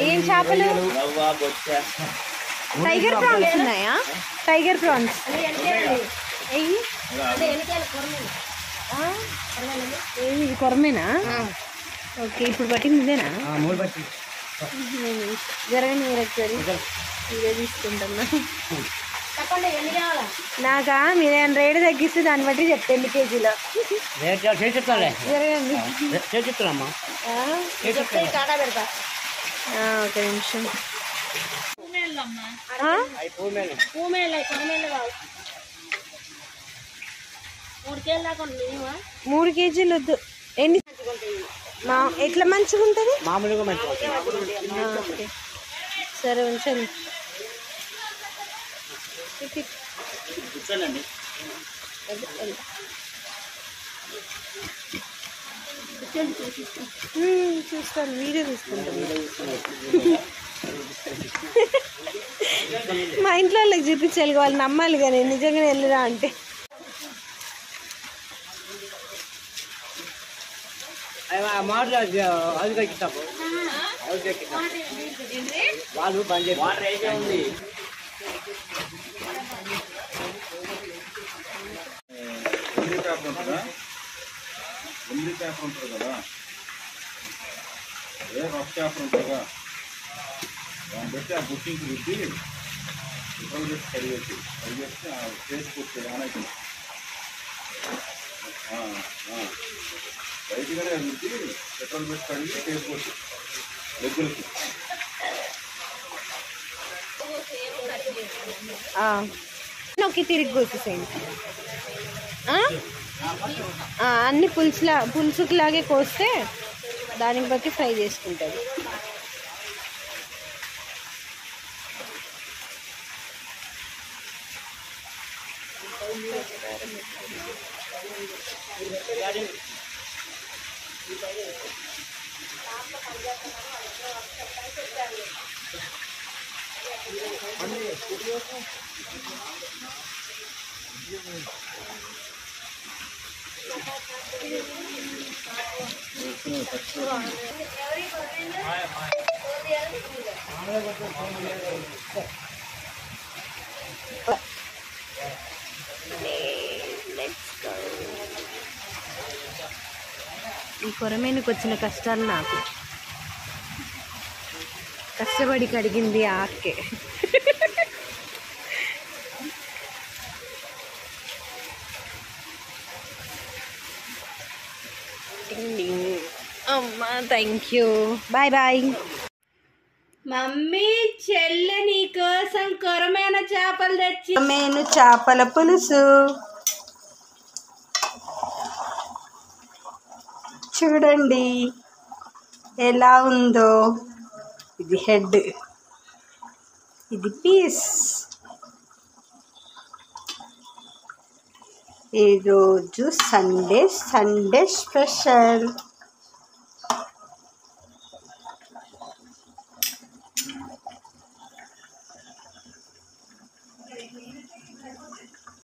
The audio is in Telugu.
ఏం చేపలు? టైగర్ ప్రాన్స్ ఉన్నాయా? టైగర్ ప్రాన్స్ ఇది కొరమేనా? ఓకే, ఇప్పుడు పట్టింది ఇదేనా? జరగని మీరు ఒకసారి ఇదే తీసుకుంటున్నా. నాకా మీరు ఏమైనా రేటు తగ్గిస్తే దాన్ని బట్టి చెప్తే ఎన్ని కేజీలో జరగండి. ఒక నిమిషం. 3 కేజీలు వద్దు. ఎన్ని ఎట్లా మంచిగా ఉంటుంది? మామూలుగా మంచిగా. ఓకే సరే ఉంచండి. చూస్తాను, వీడియో తీసుకుంటాను. మా ఇంట్లో వాళ్ళకి చూపించాలి, వాళ్ళు నమ్మాలి కానీ నిజంగానే వెళ్ళిరా అంటే. వాళ్ళు బంద్ చేసి పేపర్ ఉంటుంది కదా, అదే రఫ్ పేపర్ ఉంటుంది కదా, దాన్ని బట్టి ఆ బుకింగ్కి పెట్టి పెట్రోల్ పెట్టి కడిగేసి ఫేస్ కొట్టి ఆనకి బయటగానే పెట్టి పెట్రోల్ పెట్టి కడిగి ఫేస్ కొట్టి లెగ్గులకి. నొక్కి తిరిగి కోసేసేయండి. అన్ని పులుసుకులాగే కోస్తే దానికి బట్టి ఫ్రై చేసుకుంటుంది. ఈ కొరమేనుకు వచ్చిన కష్టాలు నాకు, కష్టపడి కడిగింది ఆకే. అమ్మా thank you, bye bye. Mummy చెల్లె నీకోసం కొరమైన చేపలు తెచ్చి. కొరమేను చేపల పులుసు చూడండి ఎలా ఉందో. ఇది హెడ్, ఇది పీస్. ఈరోజు సండే స్పెషల్.